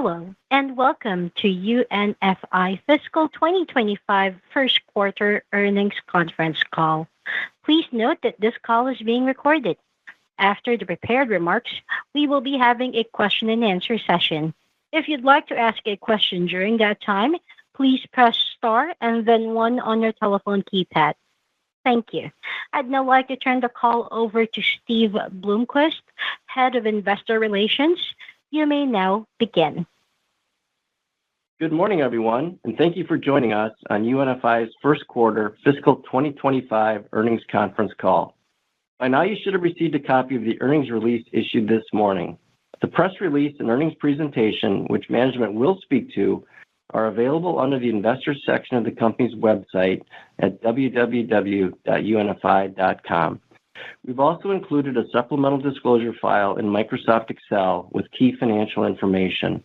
Hello, and welcome to UNFI Fiscal 2025 First Quarter Earnings Conference Call. Please note that this call is being recorded. After the prepared remarks, we will be having a question and answer session. If you'd like to ask a question during that time, please press star and then one on your telephone keypad. Thank you. I'd now like to turn the call over to Steve Bloomquist, Head of Investor Relations. You may now begin. Good morning, everyone, and thank you for joining us on UNFI's First Quarter Fiscal 2025 Earnings Conference Call. By now, you should have received a copy of the earnings release issued this morning. The press release and earnings presentation, which management will speak to, are available under the Investors section of the company's website at www.unfi.com. We've also included a supplemental disclosure file in Microsoft Excel with key financial information.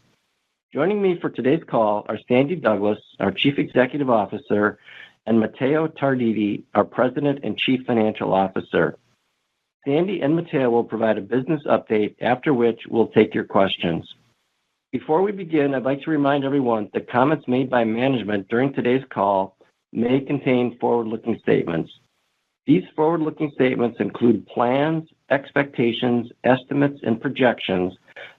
Joining me for today's call are Sandy Douglas, our Chief Executive Officer, and Matteo Tarditi, our President and Chief Financial Officer. Sandy and Matteo will provide a business update, after which we'll take your questions. Before we begin, I'd like to remind everyone that comments made by management during today's call may contain forward-looking statements. These forward-looking statements include plans, expectations, estimates, and projections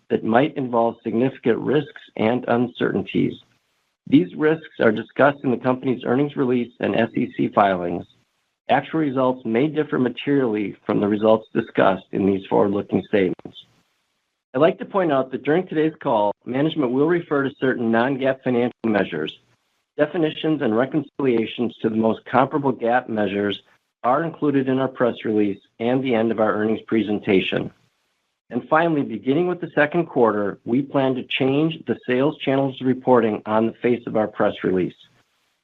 that might involve significant risks and uncertainties. These risks are discussed in the company's earnings release and SEC filings. Actual results may differ materially from the results discussed in these forward-looking statements. I'd like to point out that during today's call, management will refer to certain non-GAAP financial measures. Definitions and reconciliations to the most comparable GAAP measures are included in our press release and the end of our earnings presentation. And finally, beginning with the second quarter, we plan to change the sales channels reporting on the face of our press release.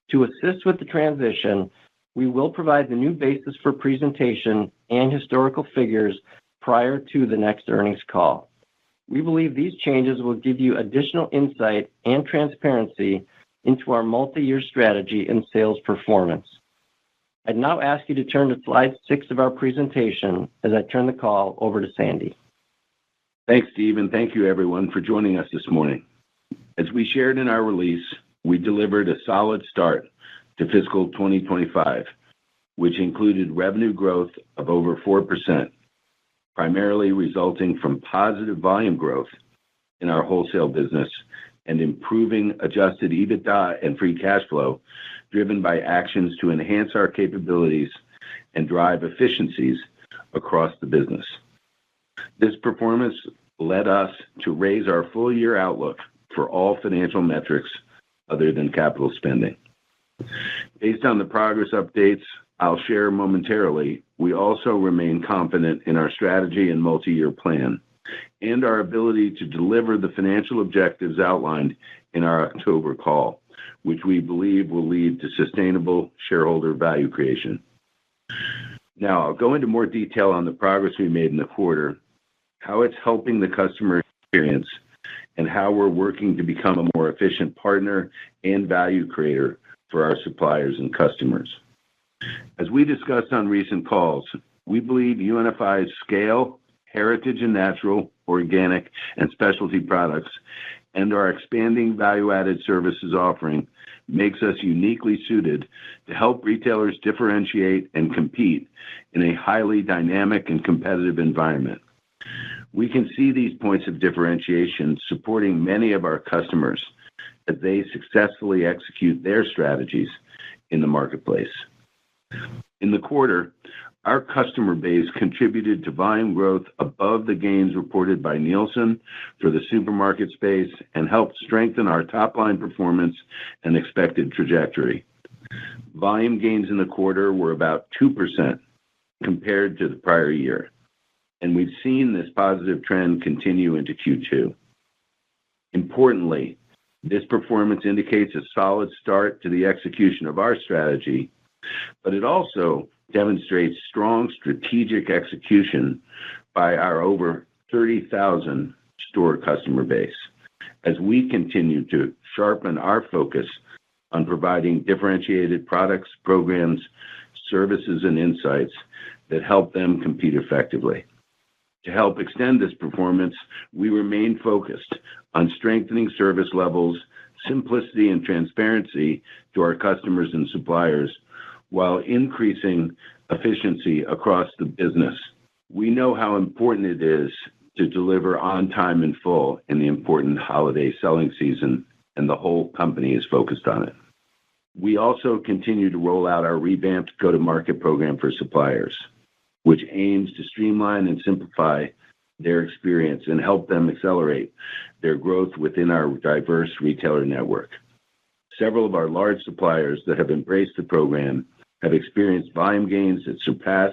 To assist with the transition, we will provide the new basis for presentation and historical figures prior to the next earnings call. We believe these changes will give you additional insight and transparency into our multi-year strategy and sales performance. I'd now ask you to turn to slide 6 of our presentation as I turn the call over to Sandy. Thanks, Steve, and thank you, everyone, for joining us this morning. As we shared in our release, we delivered a solid start to fiscal 2025, which included revenue growth of over 4%, primarily resulting from positive volume growth in our wholesale business and improving adjusted EBITDA and free cash flow, driven by actions to enhance our capabilities and drive efficiencies across the business. This performance led us to raise our full-year outlook for all financial metrics other than capital spending. Based on the progress updates I'll share momentarily, we also remain confident in our strategy and multi-year plan and our ability to deliver the financial objectives outlined in our October call, which we believe will lead to sustainable shareholder value creation. Now, I'll go into more detail on the progress we made in the quarter, how it's helping the customer experience, and how we're working to become a more efficient partner and value creator for our suppliers and customers. As we discussed on recent calls, we believe UNFI's scale, heritage in natural, organic, and specialty products, and our expanding value-added services offering makes us uniquely suited to help retailers differentiate and compete in a highly dynamic and competitive environment. We can see these points of differentiation supporting many of our customers as they successfully execute their strategies in the marketplace. In the quarter, our customer base contributed to volume growth above the gains reported by Nielsen for the supermarket space and helped strengthen our top-line performance and expected trajectory. Volume gains in the quarter were about 2% compared to the prior year, and we've seen this positive trend continue into Q2. Importantly, this performance indicates a solid start to the execution of our strategy, but it also demonstrates strong strategic execution by our over 30,000 store customer base as we continue to sharpen our focus on providing differentiated products, programs, services, and insights that help them compete effectively. To help extend this performance, we remain focused on strengthening service levels, simplicity and transparency to our customers and suppliers, while increasing efficiency across the business. We know how important it is to deliver on time and full in the important holiday selling season, and the whole company is focused on it. We also continue to roll out our revamped go-to-market program for suppliers, which aims to streamline and simplify their experience and help them accelerate their growth within our diverse retailer network. Several of our large suppliers that have embraced the program have experienced volume gains that surpass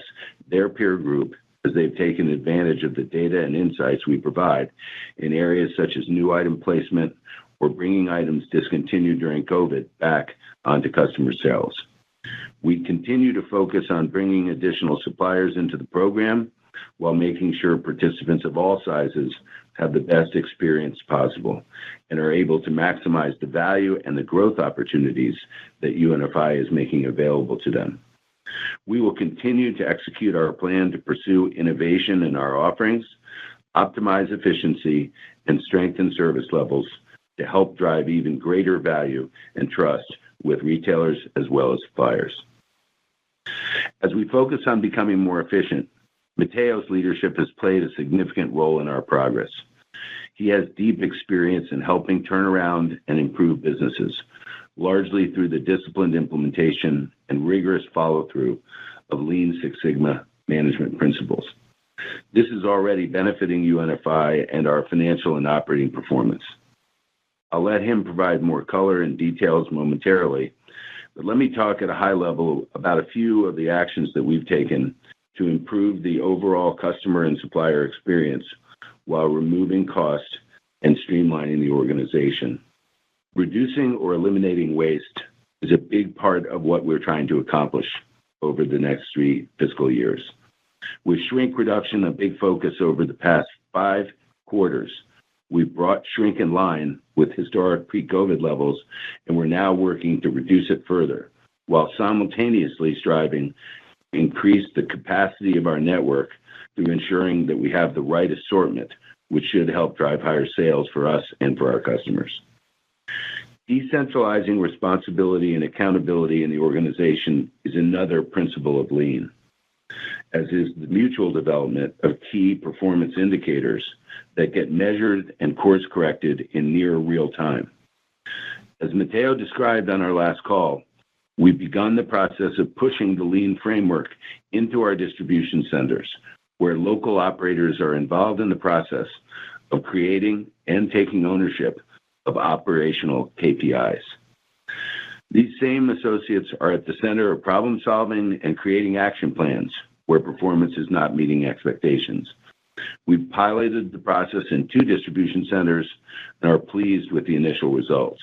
their peer group as they've taken advantage of the data and insights we provide in areas such as new item placement or bringing items discontinued during COVID back onto customer sales. We continue to focus on bringing additional suppliers into the program while making sure participants of all sizes have the best experience possible and are able to maximize the value and the growth opportunities that UNFI is making available to them. We will continue to execute our plan to pursue innovation in our offerings, optimize efficiency, and strengthen service levels to help drive even greater value and trust with retailers as well as suppliers. As we focus on becoming more efficient, Matteo's leadership has played a significant role in our progress. He has deep experience in helping turn around and improve businesses, largely through the disciplined implementation and rigorous follow-through of Lean Six Sigma management principles. This is already benefiting UNFI and our financial and operating performance. I'll let him provide more color and details momentarily, but let me talk at a high level about a few of the actions that we've taken to improve the overall customer and supplier experience while removing cost and streamlining the organization. Reducing or eliminating waste is a big part of what we're trying to accomplish over the next 3 fiscal years. With shrink reduction a big focus over the past 5 quarters, we've brought shrink in line with historic pre-COVID levels, and we're now working to reduce it further, while simultaneously striving to increase the capacity of our network through ensuring that we have the right assortment, which should help drive higher sales for us and for our customers. Decentralizing responsibility and accountability in the organization is another principle of Lean, as is the mutual development of key performance indicators that get measured and course-corrected in near real time. As Matteo described on our last call, we've begun the process of pushing the Lean framework into our distribution centers, where local operators are involved in the process of creating and taking ownership of operational KPIs. These same associates are at the center of problem solving and creating action plans where performance is not meeting expectations. We've piloted the process in 2 distribution centers and are pleased with the initial results.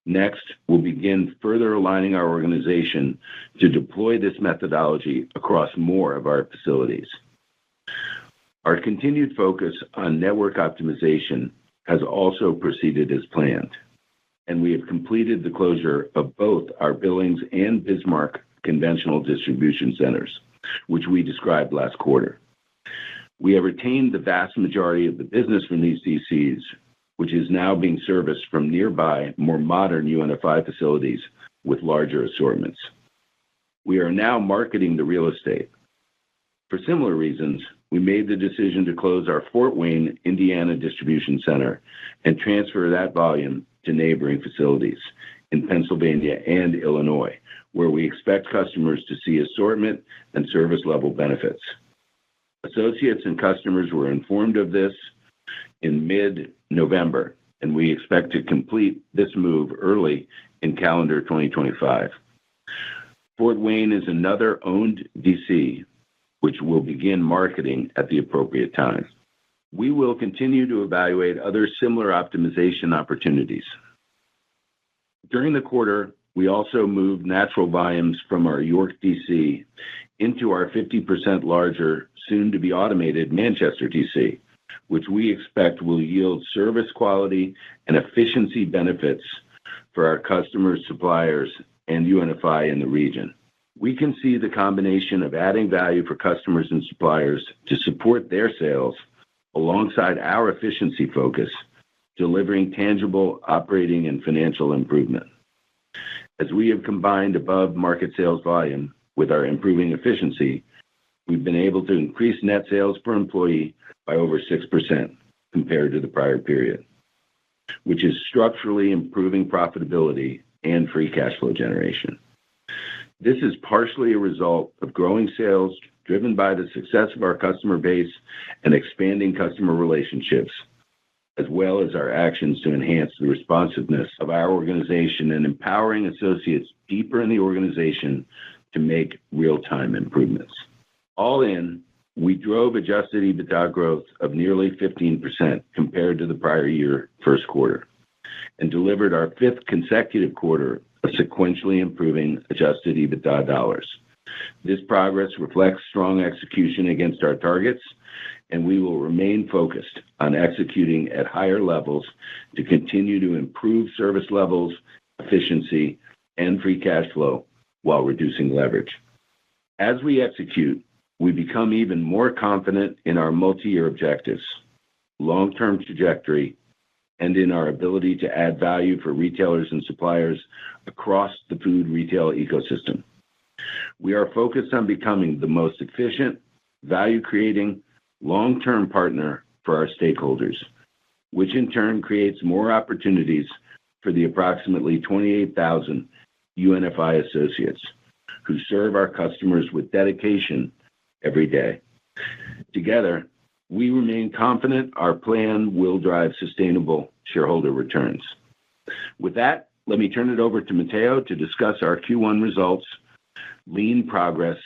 Next, we'll begin further aligning our organization to deploy this methodology across more of our facilities. Our continued focus on network optimization has also proceeded as planned, and we have completed the closure of both our Billings and Bismarck conventional distribution centers, which we described last quarter. We have retained the vast majority of the business from these DCs, which is now being serviced from nearby, more modern UNFI facilities with larger assortments. We are now marketing the real estate. For similar reasons, we made the decision to close our Fort Wayne, Indiana distribution center and transfer that volume to neighboring facilities in Pennsylvania and Illinois, where we expect customers to see assortment and service level benefits. Associates and customers were informed of this in mid-November, and we expect to complete this move early in calendar 2025. Fort Wayne is another owned DC, which will begin marketing at the appropriate time. We will continue to evaluate other similar optimization opportunities. During the quarter, we also moved natural volumes from our York DC into our 50% larger, soon-to-be automated Manchester DC, which we expect will yield service quality and efficiency benefits for our customers, suppliers, and UNFI in the region. We can see the combination of adding value for customers and suppliers to support their sales alongside our efficiency focus, delivering tangible operating and financial improvement. As we have combined above market sales volume with our improving efficiency, we've been able to increase net sales per employee by over 6% compared to the prior period, which is structurally improving profitability and free cash flow generation. This is partially a result of growing sales driven by the success of our customer base and expanding customer relationships, as well as our actions to enhance the responsiveness of our organization and empowering associates deeper in the organization to make real-time improvements. All in, we drove adjusted EBITDA growth of nearly 15% compared to the prior year first quarter and delivered our fifth consecutive quarter of sequentially improving adjusted EBITDA dollars. This progress reflects strong execution against our targets, and we will remain focused on executing at higher levels to continue to improve service levels, efficiency, and free cash flow while reducing leverage. As we execute, we become even more confident in our multi-year objectives, long-term trajectory, and in our ability to add value for retailers and suppliers across the food retail ecosystem. We are focused on becoming the most efficient, value-creating, long-term partner for our stakeholders, which in turn creates more opportunities for the approximately 28,000 UNFI associates who serve our customers with dedication every day. Together, we remain confident our plan will drive sustainable shareholder returns. With that, let me turn it over to Matteo to discuss our Q1 results, lean progress,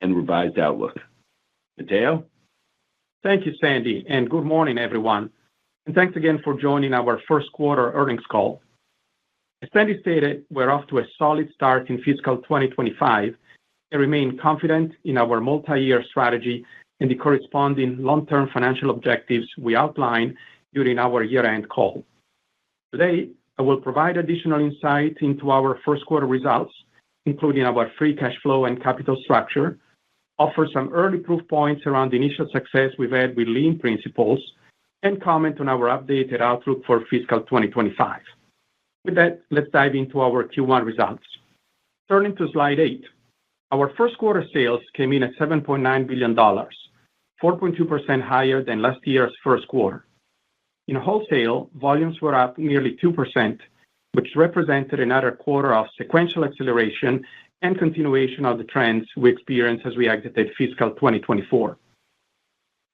and revised outlook. Matteo? Thank you, Sandy, and good morning, everyone. And thanks again for joining our first quarter earnings call. As Sandy stated, we're off to a solid start in fiscal 2025 and remain confident in our multi-year strategy and the corresponding long-term financial objectives we outlined during our year-end call. Today, I will provide additional insight into our first quarter results, including our free cash flow and capital structure, offer some early proof points around the initial success we've had with lean principles, and comment on our updated outlook for fiscal 2025. With that, let's dive into our Q1 results. Turning to slide 8, our first quarter sales came in at $7.9 billion, 4.2% higher than last year's first quarter. In wholesale, volumes were up nearly 2%, which represented another quarter of sequential acceleration and continuation of the trends we experienced as we exited fiscal 2024.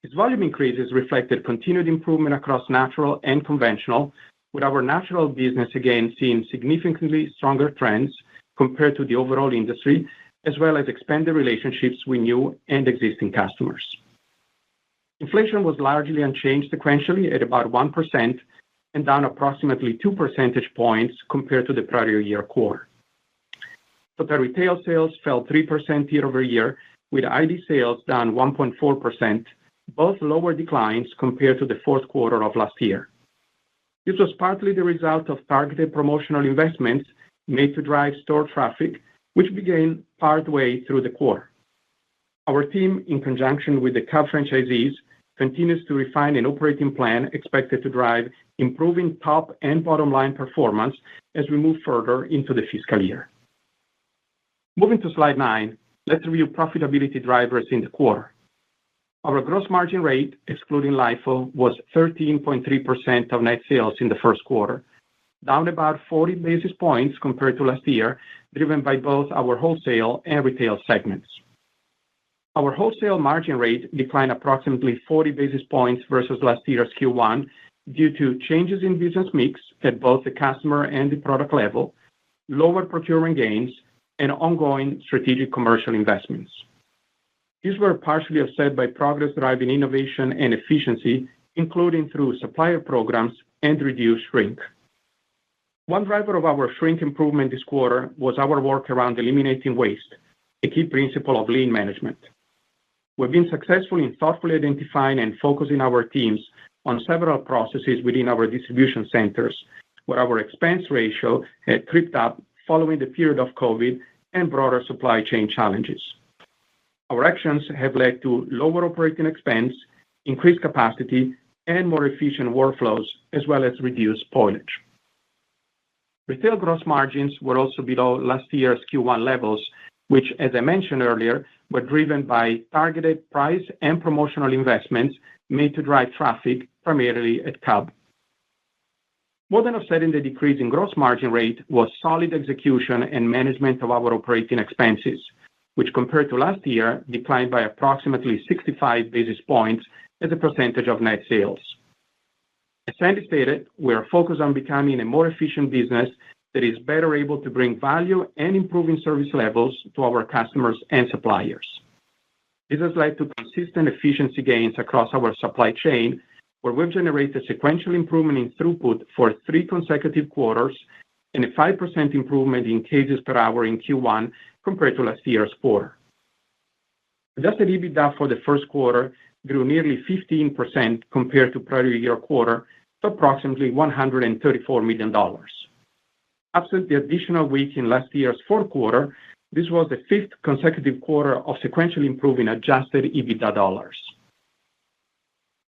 These volume increases reflected continued improvement across natural and conventional, with our natural business again seeing significantly stronger trends compared to the overall industry, as well as expanded relationships with new and existing customers. Inflation was largely unchanged sequentially at about 1% and down approximately 2 percentage points compared to the prior year quarter. Total retail sales fell 3% year over year, with ID sales down 1.4%, both lower declines compared to the fourth quarter of last year. This was partly the result of targeted promotional investments made to drive store traffic, which began partway through the quarter. Our team, in conjunction with the Cub franchisees, continues to refine an operating plan expected to drive improving top and bottom line performance as we move further into the fiscal year. Moving to slide 9, let's review profitability drivers in the quarter. Our gross margin rate, excluding LIFO, was 13.3% of net sales in the first quarter, down about 40 basis points compared to last year, driven by both our wholesale and retail segments. Our wholesale margin rate declined approximately 40 basis points versus last year's Q1 due to changes in business mix at both the customer and the product level, lower procurement gains, and ongoing strategic commercial investments. These were partially offset by progress driving innovation and efficiency, including through supplier programs and reduced shrink. One driver of our shrink improvement this quarter was our work around eliminating waste, a key principle of lean management. We've been successful in thoughtfully identifying and focusing our teams on several processes within our distribution centers, where our expense ratio had crept up following the period of COVID and broader supply chain challenges. Our actions have led to lower operating expense, increased capacity, and more efficient workflows, as well as reduced spoilage. Retail gross margins were also below last year's Q1 levels, which, as I mentioned earlier, were driven by targeted price and promotional investments made to drive traffic, primarily at Cub. More than offsetting the decrease in gross margin rate was solid execution and management of our operating expenses, which compared to last year declined by approximately 65 basis points as a percentage of net sales. As Sandy stated, we are focused on becoming a more efficient business that is better able to bring value and improving service levels to our customers and suppliers. This has led to consistent efficiency gains across our supply chain, where we've generated sequential improvement in throughput for 3 consecutive quarters and a 5% improvement in cases per hour in Q1 compared to last year's quarter. Adjusted EBITDA for the first quarter grew nearly 15% compared to prior year quarter to approximately $134 million. Absent the additional week in last year's fourth quarter, this was the 5th consecutive quarter of sequentially improving adjusted EBITDA dollars.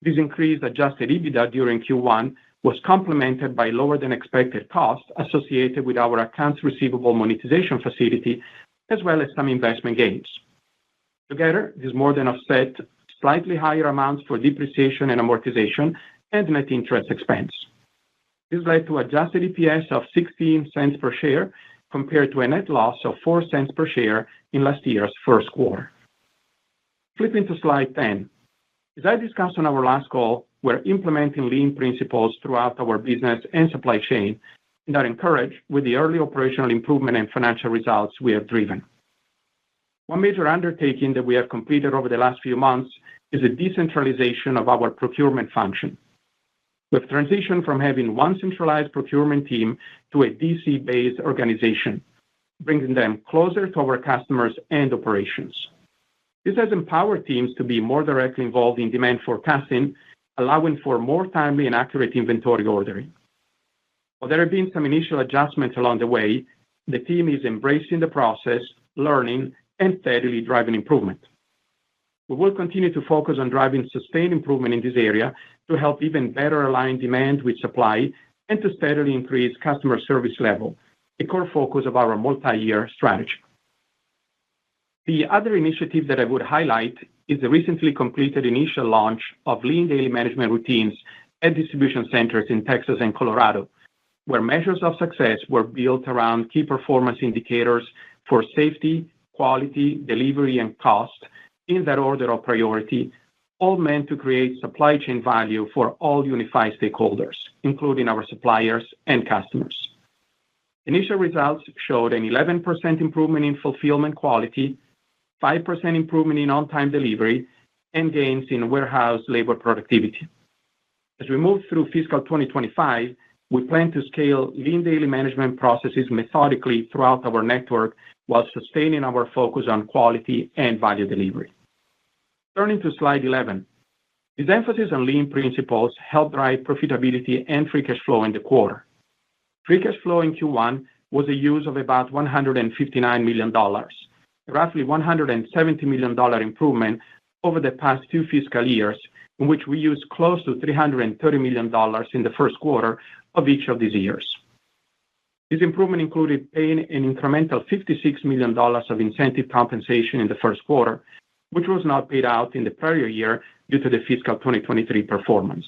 This increased adjusted EBITDA during Q1 was complemented by lower than expected costs associated with our accounts receivable monetization facility, as well as some investment gains. Together, this more than offset slightly higher amounts for depreciation and amortization and net interest expense. This led to adjusted EPS of 16 cents per share compared to a net loss of 4 cents per share in last year's first quarter. Flipping to slide 10. As I discussed on our last call, we're implementing lean principles throughout our business and supply chain and are encouraged with the early operational improvement and financial results we have driven. One major undertaking that we have completed over the last few months is the decentralization of our procurement function. We've transitioned from having one centralized procurement team to a DC-based organization, bringing them closer to our customers and operations. This has empowered teams to be more directly involved in demand forecasting, allowing for more timely and accurate inventory ordering. While there have been some initial adjustments along the way, the team is embracing the process, learning, and steadily driving improvement. We will continue to focus on driving sustained improvement in this area to help even better align demand with supply and to steadily increase customer service level, a core focus of our multi-year strategy. The other initiative that I would highlight is the recently completed initial launch of lean daily management routines at distribution centers in Texas and Colorado, where measures of success were built around key performance indicators for safety, quality, delivery, and cost in that order of priority, all meant to create supply chain value for all UNFI stakeholders, including our suppliers and customers. Initial results showed an 11% improvement in fulfillment quality, 5% improvement in on-time delivery, and gains in warehouse labor productivity. As we move through fiscal 2025, we plan to scale lean daily management processes methodically throughout our network while sustaining our focus on quality and value delivery. Turning to slide 11. This emphasis on lean principles helped drive profitability and free cash flow in the quarter. Free cash flow in Q1 was a use of about $159 million, a roughly $170 million improvement over the past 2 fiscal years, in which we used close to $330 million in the first quarter of each of these years. This improvement included paying an incremental $56 million of incentive compensation in the first quarter, which was not paid out in the prior year due to the fiscal 2023 performance.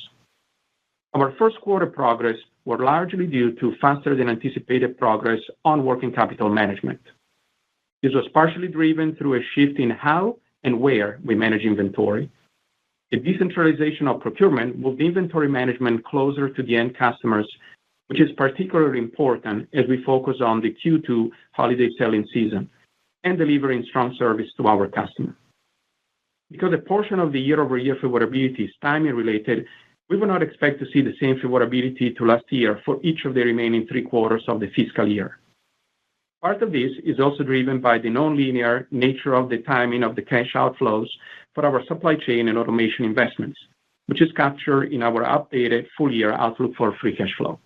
Our first quarter progress were largely due to faster than anticipated progress on working capital management. This was partially driven through a shift in how and where we manage inventory. The decentralization of procurement moved inventory management closer to the end customers, which is particularly important as we focus on the Q2 holiday selling season and delivering strong service to our customer. Because a portion of the year-over-year favorability is timing related, we will not expect to see the same favorability to last year for each of the remaining 3 quarters of the fiscal year. Part of this is also driven by the nonlinear nature of the timing of the cash outflows for our supply chain and automation investments, which is captured in our updated full-year outlook for free cash flow.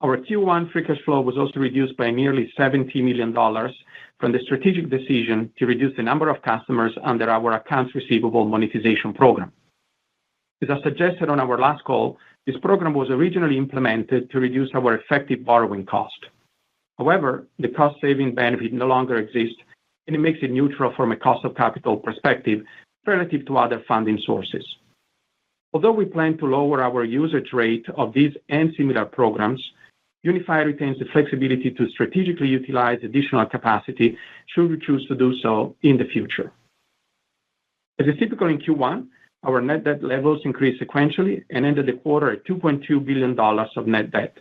Our Q1 free cash flow was also reduced by nearly $70 million from the strategic decision to reduce the number of customers under our accounts receivable monetization program. As I suggested on our last call, this program was originally implemented to reduce our effective borrowing cost. However, the cost-saving benefit no longer exists, and it makes it neutral from a cost of capital perspective relative to other funding sources. Although we plan to lower our usage rate of these and similar programs, UNFI retains the flexibility to strategically utilize additional capacity should we choose to do so in the future. As is typical in Q1, our net debt levels increased sequentially and ended the quarter at $2.2 billion of net debt.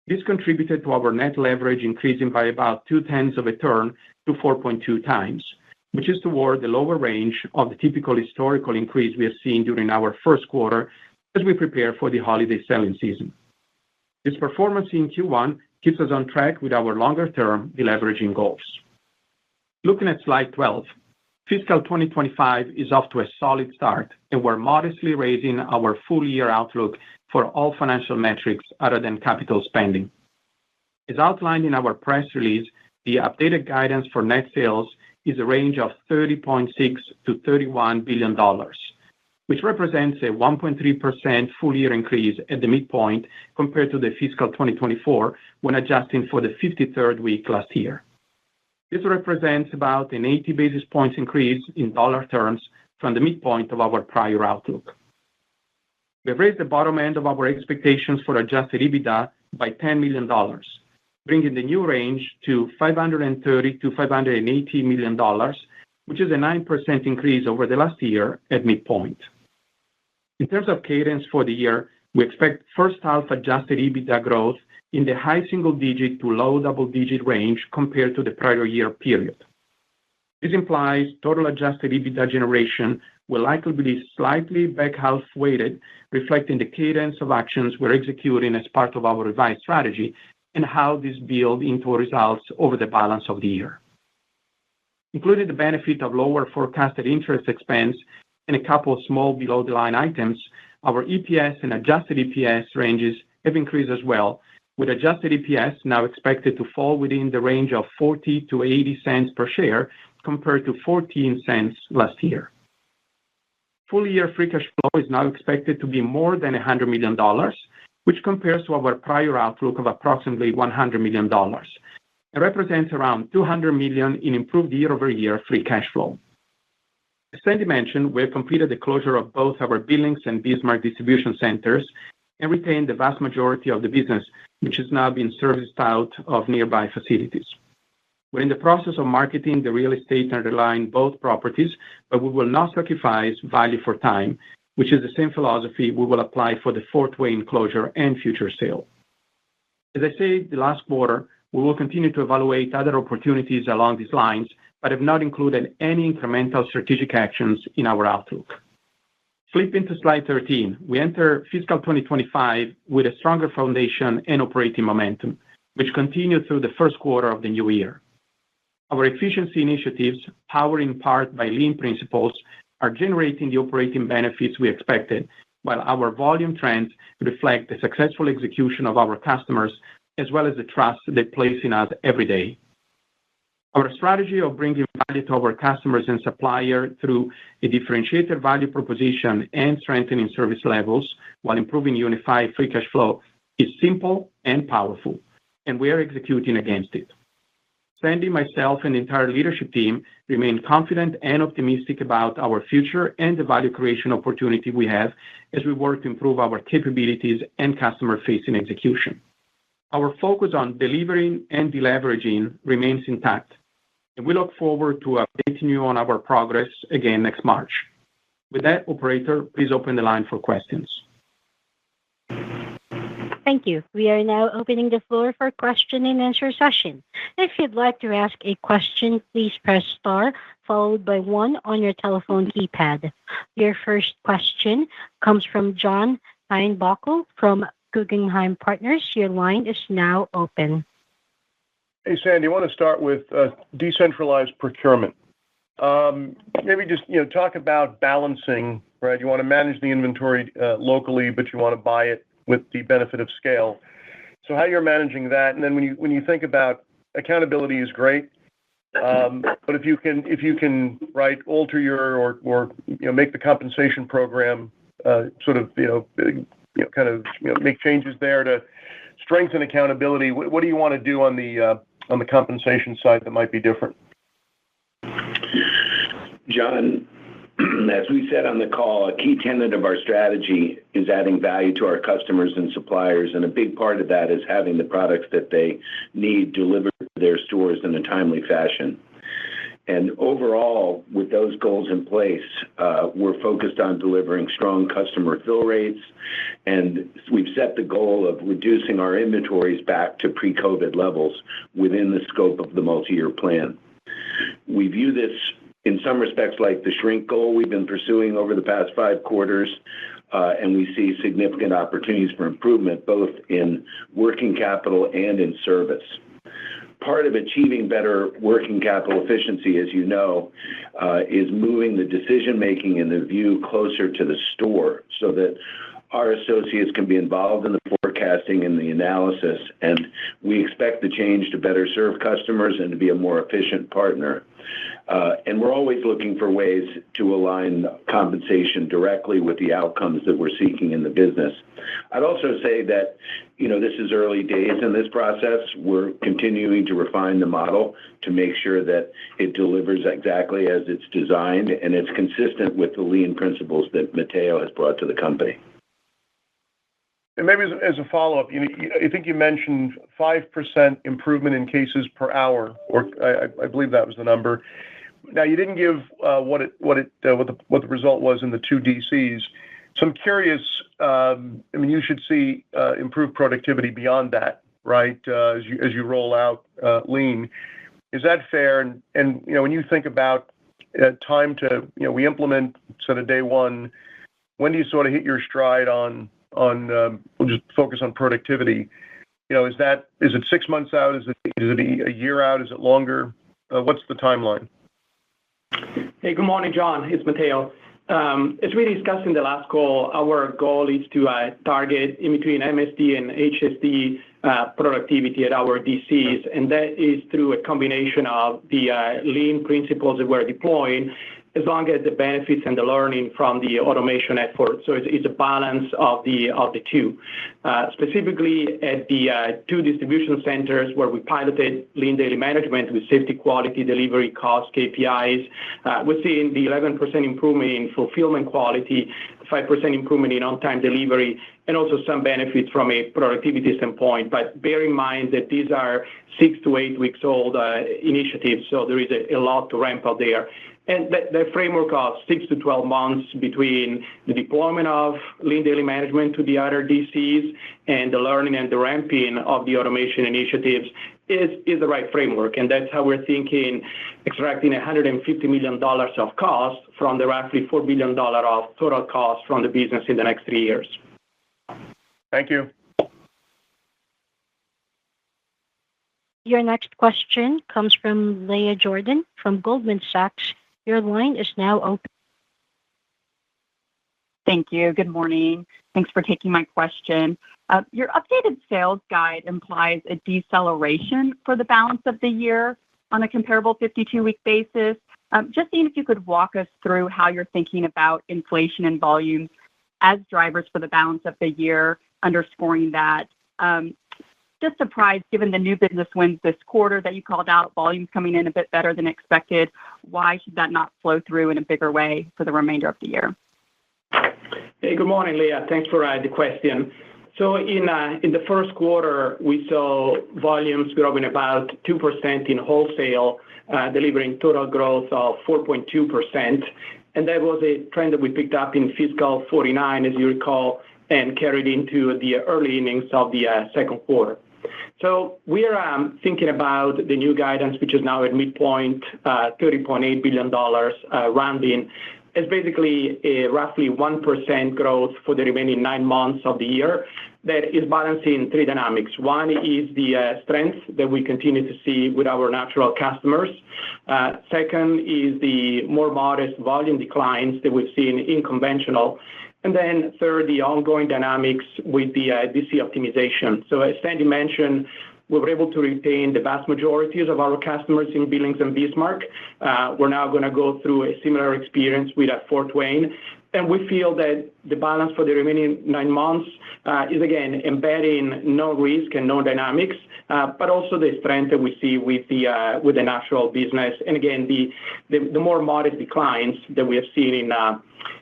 This contributed to our net leverage increasing by about 0.2 of a turn to 4.2 times, which is toward the lower range of the typical historical increase we have seen during our first quarter as we prepare for the holiday selling season. This performance in Q1 keeps us on track with our longer-term deleveraging goals. Looking at slide 12, fiscal 2025 is off to a solid start, and we're modestly raising our full-year outlook for all financial metrics other than capital spending. As outlined in our press release, the updated guidance for net sales is a range of $30.6 to $31 billion, which represents a 1.3% full-year increase at the midpoint compared to the fiscal 2024 when adjusting for the 53rd week last year. This represents about an 80 basis points increase in dollar terms from the midpoint of our prior outlook. We have raised the bottom end of our expectations for adjusted EBITDA by $10 million, bringing the new range to $530 to $580 million, which is a 9% increase over the last year at midpoint. In terms of cadence for the year, we expect first-half adjusted EBITDA growth in the high single-digit to low double-digit range compared to the prior year period. This implies total adjusted EBITDA generation will likely be slightly back-half weighted, reflecting the cadence of actions we're executing as part of our revised strategy and how this builds into results over the balance of the year. Including the benefit of lower forecasted interest expense and a couple of small below-the-line items, our EPS and adjusted EPS ranges have increased as well, with adjusted EPS now expected to fall within the range of 40 to 80 cents per share compared to 14 cents last year. Full-year free cash flow is now expected to be more than $100 million, which compares to our prior outlook of approximately $100 million. It represents around $200 million in improved year-over-year free cash flow. As Sandy mentioned, we have completed the closure of both our Billings and Bismarck distribution centers and retained the vast majority of the business, which has now been serviced out of nearby facilities. We're in the process of marketing the real estate underlying both properties, but we will not sacrifice value for time, which is the same philosophy we will apply for the Fort Wayne closure and future sale. As I said the last quarter, we will continue to evaluate other opportunities along these lines, but have not included any incremental strategic actions in our outlook. Flipping to slide 13, we enter fiscal 2025 with a stronger foundation and operating momentum, which continued through the first quarter of the new year. Our efficiency initiatives, powered in part by lean principles, are generating the operating benefits we expected, while our volume trends reflect the successful execution of our customers, as well as the trust they place in us every day. Our strategy of bringing value to our customers and suppliers through a differentiated value proposition and strengthening service levels while improving UNFI free cash flow is simple and powerful, and we are executing against it. Sandy, myself, and the entire leadership team remain confident and optimistic about our future and the value creation opportunity we have as we work to improve our capabilities and customer-facing execution. Our focus on delivering and deleveraging remains intact, and we look forward to updating you on our progress again next March. With that, operator, please open the line for questions. Thank you. We are now opening the floor for question and answer session. If you'd like to ask a question, please press star followed by 1 on your telephone keypad. Your first question comes from John Heinbockel from Guggenheim Partners. Your line is now open. Hey, Sandy, I want to start with decentralized procurement. Maybe just talk about balancing, right? You want to manage the inventory locally, but you want to buy it with the benefit of scale. So how you're managing that, and then when you think about accountability is great, but if you can right alter your or make the compensation program sort of kind of make changes there to strengthen accountability. What do you want to do on the compensation side that might be different? John, as we said on the call, a key tenet of our strategy is adding value to our customers and suppliers, and a big part of that is having the products that they need delivered to their stores in a timely fashion. And overall, with those goals in place, we're focused on delivering strong customer fill rates, and we've set the goal of reducing our inventories back to pre-COVID levels within the scope of the multi-year plan. We view this in some respects like the shrink goal we've been pursuing over the past 5 quarters, and we see significant opportunities for improvement both in working capital and in service. Part of achieving better working capital efficiency, as you know, is moving the decision-making and the view closer to the store so that our associates can be involved in the forecasting and the analysis, and we expect the change to better serve customers and to be a more efficient partner. And we're always looking for ways to align compensation directly with the outcomes that we're seeking in the business. I'd also say that, this is early days in this process. We're continuing to refine the model to make sure that it delivers exactly as it's designed, and it's consistent with the lean principles that Matteo has brought to the company. And maybe as a follow-up, I think you mentioned 5% improvement in cases per hour, or I believe that was the number. Now, you didn't give what the result was in the 2 DCs. So I'm curious. You should see improved productivity beyond that, right? As you roll out lean, is that fair? And when you think about time to we implement sort of day one, when do you sort of hit your stride on we'll just focus on productivity? Is it 6 months out? Is it a year out? Is it longer? What's the timeline? Hey, good morning, John. It's Matteo. As we discussed in the last call, our goal is to target in between MSD and HSD productivity at our DCs, and that is through a combination of the lean principles that we're deploying, as long as the benefits and the learning from the automation effort. So it's a balance of the two. Specifically at the 2 distribution centers where we piloted lean daily management with safety, quality, delivery, cost, KPIs, we're seeing the 11% improvement in fulfillment quality, 5% improvement in on-time delivery, and also some benefits from a productivity standpoint. But bear in mind that these are 6 to 8 weeks old initiatives, so there is a lot to ramp up there. And the framework of 6 to 12 months between the deployment of lean daily management to the other DCs and the learning and the ramping of the automation initiatives is the right framework. And that's how we're thinking, extracting $150 million of cost from the roughly $4 billion of total cost from the business in the next 3 years. Thank you. Your next question comes from Leah Jordan from Goldman Sachs. Your line is now open. Thank you. Good morning. Thanks for taking my question. Your updated sales guide implies a deceleration for the balance of the year on a comparable 52-week basis. Just seeing if you could walk us through how you're thinking about inflation and volumes as drivers for the balance of the year, underscoring that. Just surprised, given the new business wins this quarter that you called out, volumes coming in a bit better than expected. Why should that not flow through in a bigger way for the remainder of the year? Hey, good morning, Leah. Thanks for the question. So in the first quarter, we saw volumes growing about 2% in wholesale, delivering total growth of 4.2%. And that was a trend that we picked up in fiscal 49, as you recall, and carried into the early innings of the second quarter. So we are thinking about the new guidance, which is now at midpoint, $30.8 billion rounding, as basically a roughly 1% growth for the remaining 9 months of the year. That is balancing 3 dynamics. One is the strength that we continue to see with our natural customers. Second is the more modest volume declines that we've seen in conventional. And then third, the ongoing dynamics with the DC optimization. So as Sandy mentioned, we were able to retain the vast majorities of our customers in Billings and Bismarck. We're now going to go through a similar experience with Fort Wayne. And we feel that the balance for the remaining 9 months is, again, embedding no risk and no dynamics, but also the strength that we see with the natural business. And again, the more modest declines that we have seen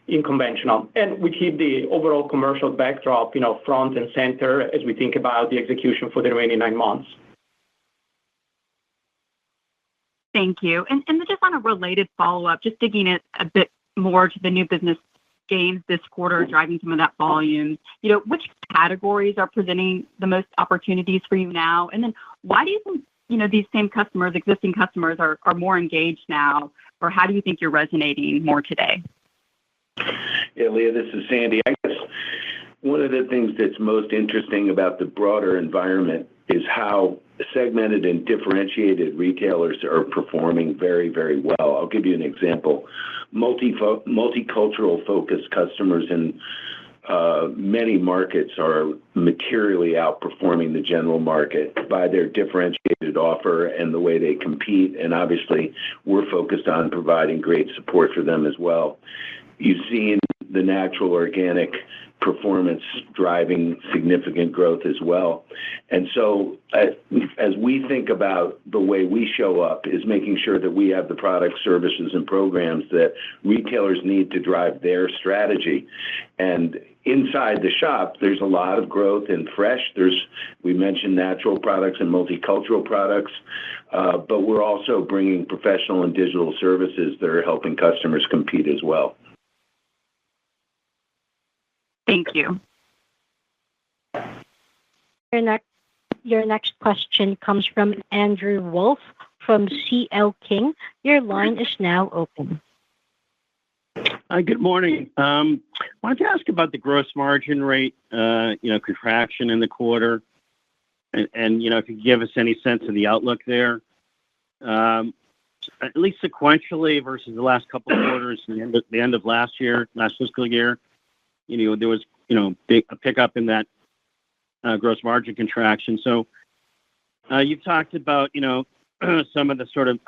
in conventional. And we keep the overall commercial backdrop, front and center as we think about the execution for the remaining 9 months. Thank you. And then just on a related follow-up, just digging it a bit more to the new business gains this quarter, driving some of that volume. Which categories are presenting the most opportunities for you now? And then why do you think, these same customers, existing customers, are more engaged now? Or how do you think you're resonating more today? Yeah, Leah, this is Sandy. I guess one of the things that's most interesting about the broader environment is how segmented and differentiated retailers are performing very, very well. I'll give you an example. Multicultural focused customers in many markets are materially outperforming the general market by their differentiated offer and the way they compete. And obviously, we're focused on providing great support for them as well. You've seen the natural organic performance driving significant growth as well. And so as we think about the way we show up is making sure that we have the products, services, and programs that retailers need to drive their strategy. And inside the shop, there's a lot of growth in fresh. We mentioned natural products and multicultural products, but we're also bringing professional and digital services that are helping customers compete as well. Thank you. Your next question comes from Andrew Wolf from C.L. King. Your line is now open. Hi, good morning. I wanted to ask about the gross margin rate, contraction in the quarter, and if you could give us any sense of the outlook there, at least sequentially versus the last couple of quarters, the end of last fiscal year. There was, a pickup in that gross margin contraction. So you've talked about, some of the sort of,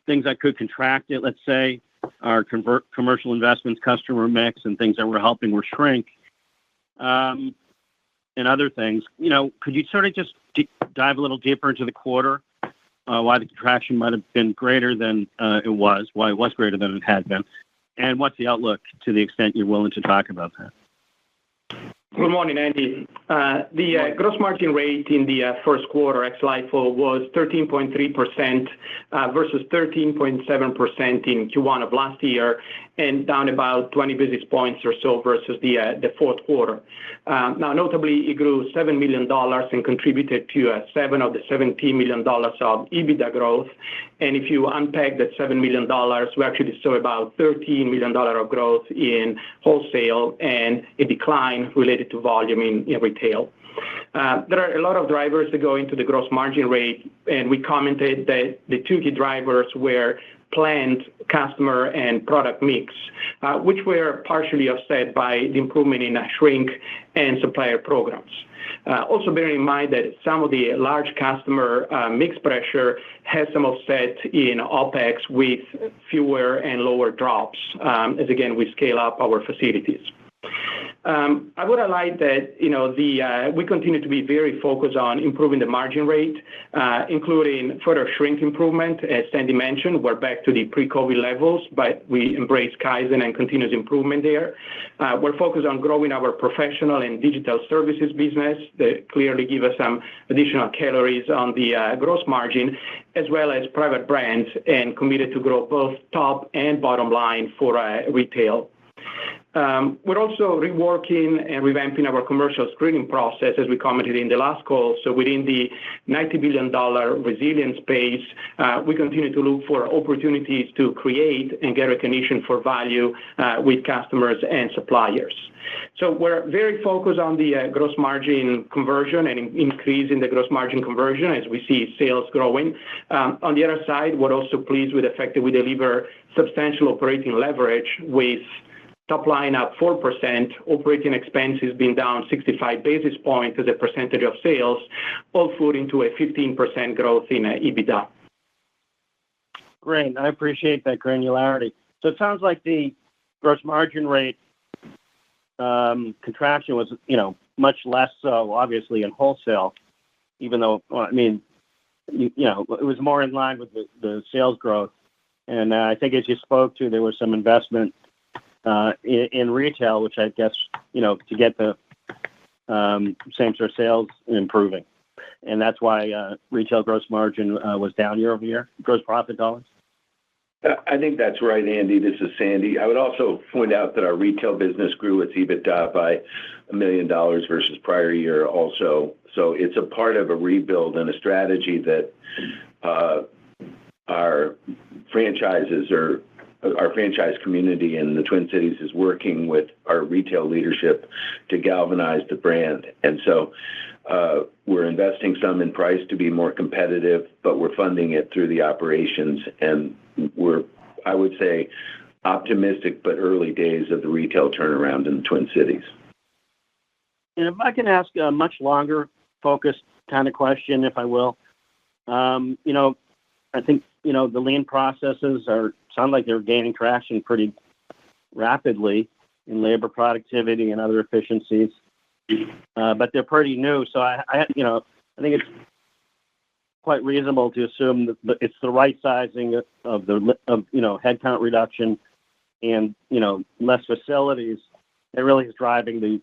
things that could contract it, let's say, our commercial investments, customer mix, and things that were helping with shrink, and other things. Could you sort of just dive a little deeper into the quarter, why the contraction might have been greater than it was, why it was greater than it had been? And what's the outlook to the extent you're willing to talk about that? Good morning, Andy. The gross margin rate in the first quarter ex-LIFO was 13.3% versus 13.7% in Q1 of last year, and down about 20 basis points or so versus the fourth quarter. Now, notably, it grew $7 million and contributed to $7 of the $17 million of EBITDA growth. And if you unpack that $7 million, we actually saw about $13 million of growth in wholesale and a decline related to volume in retail. There are a lot of drivers that go into the gross margin rate, and we commented that the two key drivers were planned customer and product mix, which were partially offset by the improvement in shrink and supplier programs. Also bearing in mind that some of the large customer mix pressure has some offset in OPEX with fewer and lower drops, as again, we scale up our facilities. I would highlight that we continue to be very focused on improving the margin rate, including further shrink improvement. As Sandy mentioned, we're back to the pre-COVID levels, but we embrace Kaizen and continuous improvement there. We're focused on growing our professional and digital services business that clearly give us some additional calories on the gross margin, as well as private brands, and committed to grow both top and bottom line for retail. We're also reworking and revamping our commercial screening process, as we commented in the last call. So within the $90 billion resilience space, we continue to look for opportunities to create and get recognition for value with customers and suppliers. So we're very focused on the gross margin conversion and increasing the gross margin conversion as we see sales growing. On the other side, we're also pleased with the fact that we deliver substantial operating leverage with top line up 4%, operating expenses being down 65 basis points as a percentage of sales, all floating to a 15% growth in EBITDA. Great. I appreciate that granularity. So it sounds like the gross margin rate contraction was, much less so, obviously, in wholesale, even though, it was more in line with the sales growth. And I think as you spoke to, there was some investment in retail, which I guess, to get the same-store sales improving. And that's why retail gross margin was down year over year, gross profit dollars. I think that's right, Andy. This is Sandy. I would also point out that our retail business grew its EBITDA by $1 million versus prior year also. So it's a part of a rebuild and a strategy that our franchises or our franchise community in the Twin Cities is working with our retail leadership to galvanize the brand. And so we're investing some in price to be more competitive, but we're funding it through the operations. And we're, I would say, optimistic, but early days of the retail turnaround in the Twin Cities. And if I can ask a much longer focused kind of question, if I will, I think, the lean processes sound like they're gaining traction pretty rapidly in labor productivity and other efficiencies, but they're pretty new. So I think it's quite reasonable to assume that it's the right sizing of headcount reduction and, less facilities that really is driving the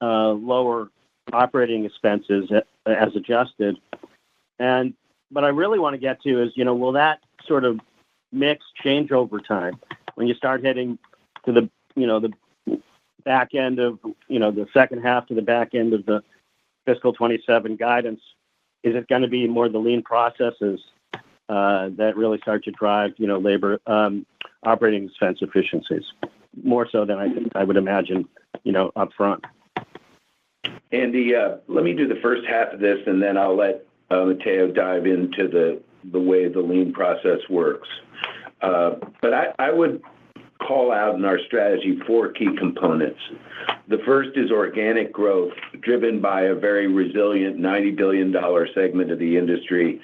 lower operating expenses as adjusted. But I really want to get to is, will that sort of mix change over time when you start heading to the back end of, the second half to the back end of the fiscal 27 guidance? Is it going to be more the lean processes that really start to drive, labor operating expense efficiencies more so than I would imagine, up front? Andy, let me do the first half of this, and then I'll let Matteo dive into the way the lean process works. But I would call out in our strategy 4 key components. The first is organic growth, driven by a very resilient $90 billion segment of the industry,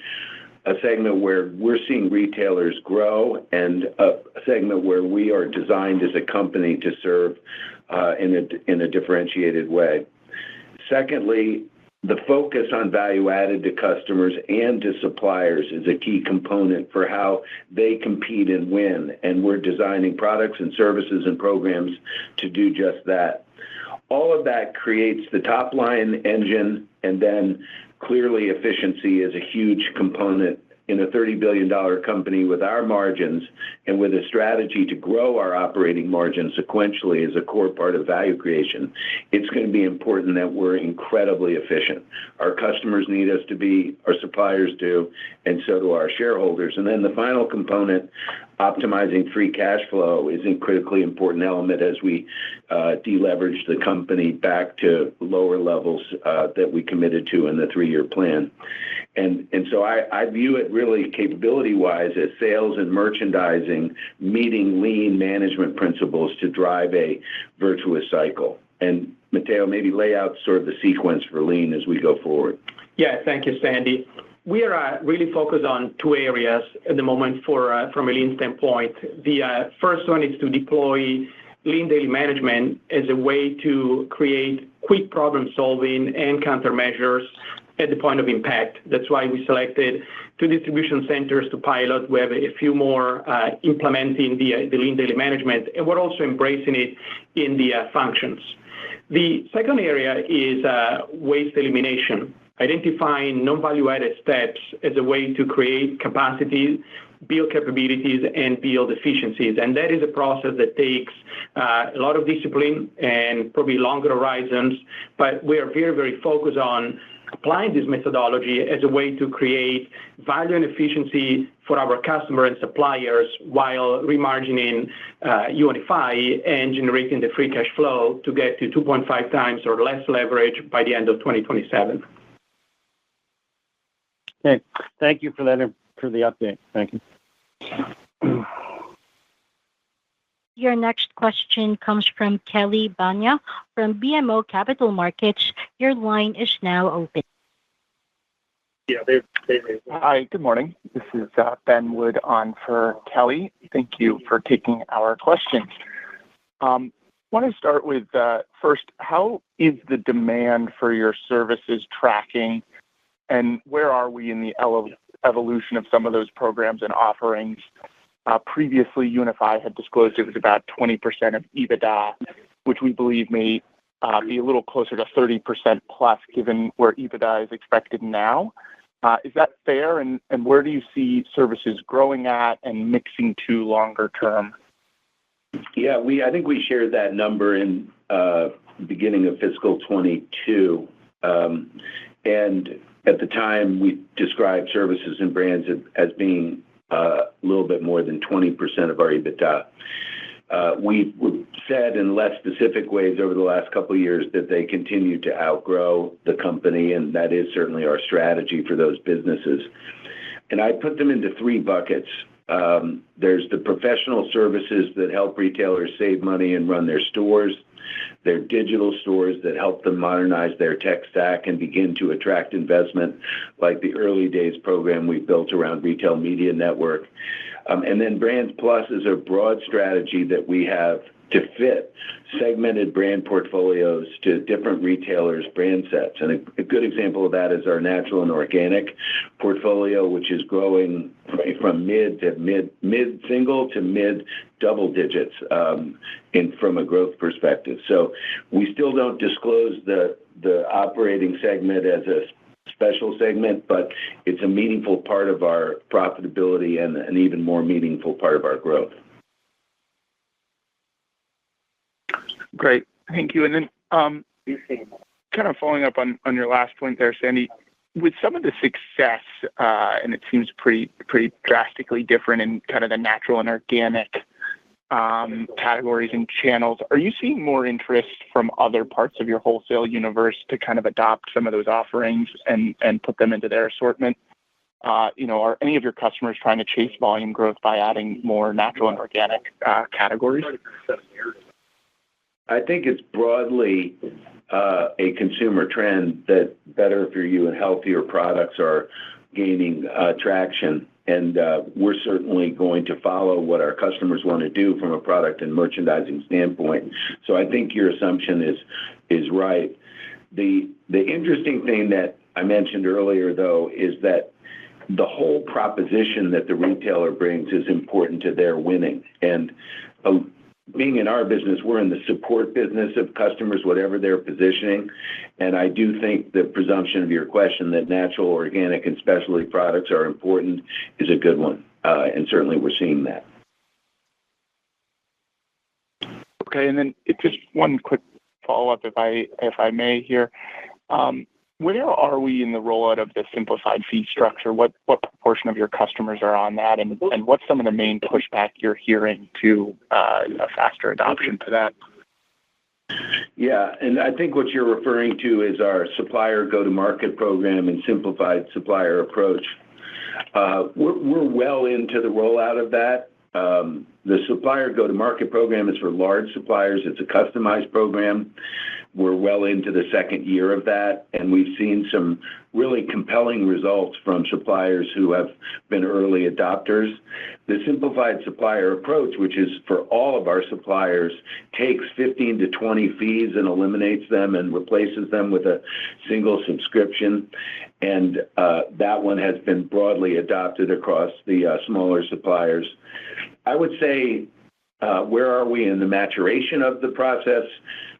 a segment where we're seeing retailers grow, and a segment where we are designed as a company to serve in a differentiated way. Secondly, the focus on value added to customers and to suppliers is a key component for how they compete and win, and we're designing products and services and programs to do just that. All of that creates the top line engine, and then clearly efficiency is a huge component in a $30 billion company with our margins and with a strategy to grow our operating margin sequentially as a core part of value creation. It's going to be important that we're incredibly efficient. Our customers need us to be, our suppliers do, and so do our shareholders. And then the final component, optimizing free cash flow, is a critically important element as we deleverage the company back to lower levels that we committed to in the 3-year plan. And so I view it really capability-wise as sales and merchandising meeting lean management principles to drive a virtuous cycle. And Matteo, maybe lay out sort of the sequence for lean as we go forward. Yeah, thank you, Sandy. We are really focused on 2 areas at the moment from a lean standpoint. The first one is to deploy lean daily management as a way to create quick problem solving and countermeasures at the point of impact. That's why we selected 2 distribution centers to pilot. We have a few more implementing the lean daily management, and we're also embracing it in the functions. The second area is waste elimination, identifying non-value-added steps as a way to create capacity, build capabilities, and build efficiencies. And that is a process that takes a lot of discipline and probably longer horizons, but we are very, very focused on applying this methodology as a way to create value and efficiency for our customer and suppliers while remargining UNFI and generating the free cash flow to get to 2.5 times or less leverage by the end of 2027. Okay. Thank you for that, for the update. Thank you. Your next question comes from Kelly Banya from BMO Capital Markets. Your line is now open. Hi, good morning. This is Ben Wood on for Kelly. Thank you for taking our questions. Want to start with first, how is the demand for your services tracking, and where are we in the evolution of some of those programs and offerings? Previously, UNFI had disclosed it was about 20% of EBITDA, which we believe may be a little closer to 30% plus, given where EBITDA is expected now. Is that fair? And where do you see services growing at and mixing to longer term? Yeah, I think we shared that number in beginning of fiscal 22. And at the time, we described services and brands as being a little bit more than 20% of our EBITDA. We've said in less specific ways over the last couple of years that they continue to outgrow the company, and that is certainly our strategy for those businesses. And I put them into three buckets. There's the professional services that help retailers save money and run their stores. They're digital stores that help them modernize their tech stack and begin to attract investment, like the early days program we built around Retail Media Network. And then Brands Plus is a broad strategy that we have to fit segmented brand portfolios to different retailers' brand sets. And a good example of that is our natural and organic portfolio, which is growing from mid-single to mid-double digits from a growth perspective. So we still don't disclose the operating segment as a special segment, but it's a meaningful part of our profitability and an even more meaningful part of our growth. Great. Thank you. And then kind of following up on your last point there, Sandy, with some of the success, and it seems pretty drastically different in kind of the natural and organic categories and channels, are you seeing more interest from other parts of your wholesale universe to kind of adopt some of those offerings and put them into their assortment? Are any of your customers trying to chase volume growth by adding more natural and organic categories? I think it's broadly a consumer trend that better for you and healthier products are gaining traction. And we're certainly going to follow what our customers want to do from a product and merchandising standpoint. So I think your assumption is right. The interesting thing that I mentioned earlier, though, is that the whole proposition that the retailer brings is important to their winning. And being in our business, we're in the support business of customers, whatever their positioning. And I do think the presumption of your question that natural, organic, and specialty products are important is a good one. And certainly we're seeing that. Okay, and then just one quick follow-up, if I may here. Where are we in the rollout of the simplified fee structure? What proportion of your customers are on that, and what's some of the main pushback you're hearing to a faster adoption to that? Yeah, and I think what you're referring to is our supplier go-to-market program and simplified supplier approach. We're well into the rollout of that. The supplier go-to-market program is for large suppliers. It's a customized program. We're well into the second year of that, and we've seen some really compelling results from suppliers who have been early adopters. The simplified supplier approach, which is for all of our suppliers, takes 15 to 20 fees and eliminates them and replaces them with a single subscription. And that one has been broadly adopted across the smaller suppliers. I would say, where are we in the maturation of the process?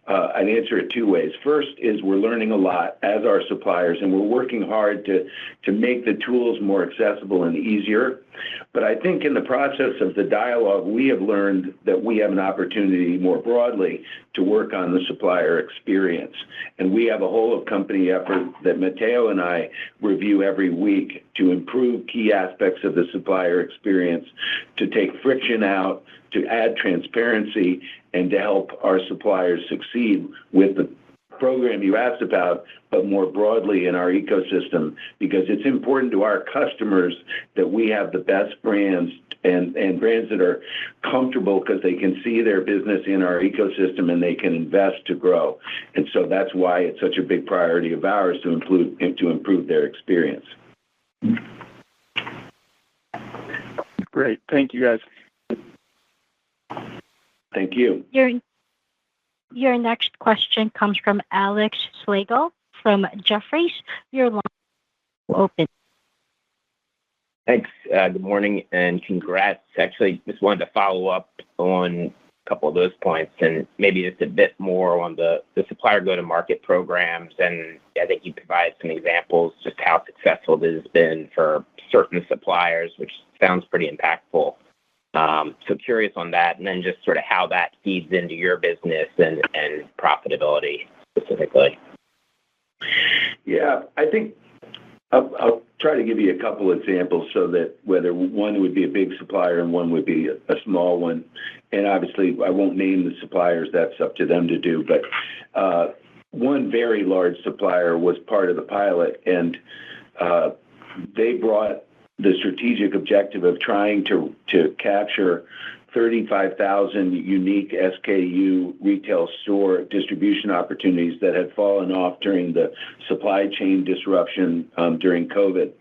I'd answer it two ways. First is we're learning a lot as our suppliers, and we're working hard to make the tools more accessible and easier. But I think in the process of the dialogue, we have learned that we have an opportunity more broadly to work on the supplier experience. And we have a whole of company effort that Matteo and I review every week to improve key aspects of the supplier experience, to take friction out, to add transparency, and to help our suppliers succeed with the program you asked about, but more broadly in our ecosystem, because it's important to our customers that we have the best brands and brands that are comfortable because they can see their business in our ecosystem and they can invest to grow. And so that's why it's such a big priority of ours to improve their experience. Great. Thank you, guys. Thank you. Your next question comes from Alex Slagle from Jefferies. Your line is open. Thanks. Good morning and congrats. Actually, just wanted to follow up on a couple of those points and maybe just a bit more on the supplier go-to-market programs. And I think you provide some examples just how successful this has been for certain suppliers, which sounds pretty impactful. So curious on that, and then just sort of how that feeds into your business and profitability specifically. Yeah, I think I'll try to give you a couple examples so that whether one would be a big supplier and one would be a small one. And obviously, I won't name the suppliers, that's up to them to do. But one very large supplier was part of the pilot, and they brought the strategic objective of trying to capture 35,000 unique SKU retail store distribution opportunities that had fallen off during the supply chain disruption during COVID.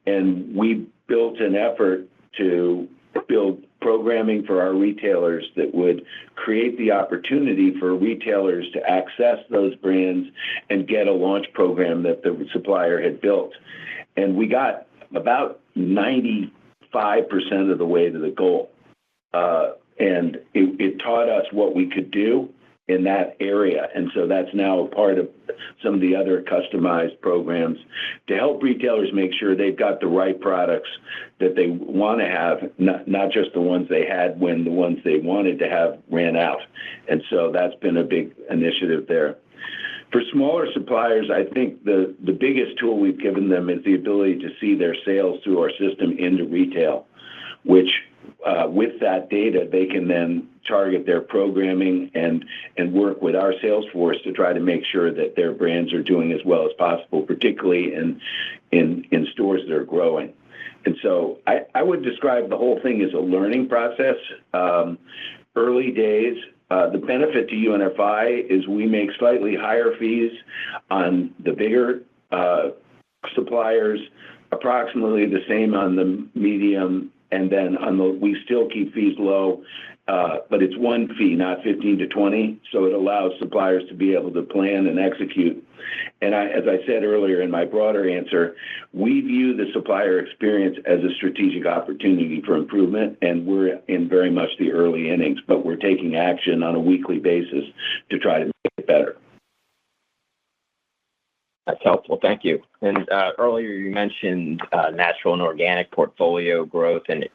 And we built an effort to build programming for our retailers that would create the opportunity for retailers to access those brands and get a launch program that the supplier had built. And we got about 95% of the way to the goal. And it taught us what we could do in that area. And so that's now a part of some of the other customized programs to help retailers make sure they've got the right products that they want to have, not just the ones they had when the ones they wanted to have ran out. And so that's been a big initiative there. For smaller suppliers, I think the biggest tool we've given them is the ability to see their sales through our system into retail, which with that data, they can then target their programming and work with our sales force to try to make sure that their brands are doing as well as possible, particularly in stores that are growing. And so I would describe the whole thing as a learning process. Early days, the benefit to UNFI is we make slightly higher fees on the bigger suppliers, approximately the same on the medium, and then we still keep fees low, but it's one fee, not 15 to 20, so it allows suppliers to be able to plan and execute. And as I said earlier in my broader answer, we view the supplier experience as a strategic opportunity for improvement, and we're in very much the early innings, but we're taking action on a weekly basis to try to make it better. That's helpful. Thank you. And earlier you mentioned natural and organic portfolio growth, and it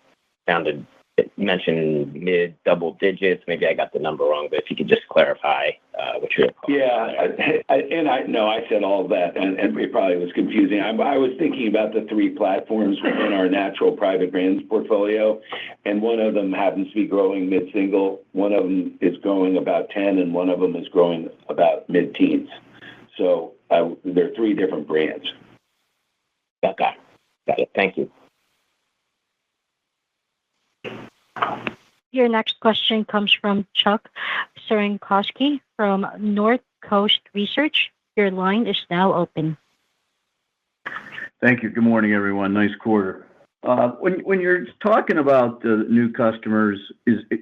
mentioned mid double digits. Maybe I got the number wrong, but if you could just clarify what you're calling. Yeah, I said all of that, and it probably was confusing. I was thinking about the three platforms within our natural private brands portfolio, and one of them happens to be growing mid-single, one of them is growing about 10, and one of them is growing about mid-teens. So there are three different brands. Okay. Got it. Thank you. Your next question comes from Chuck Cerankosky from North Coast Research. Your line is now open. Thank you. Good morning, everyone. Nice quarter. When you're talking about the new customers,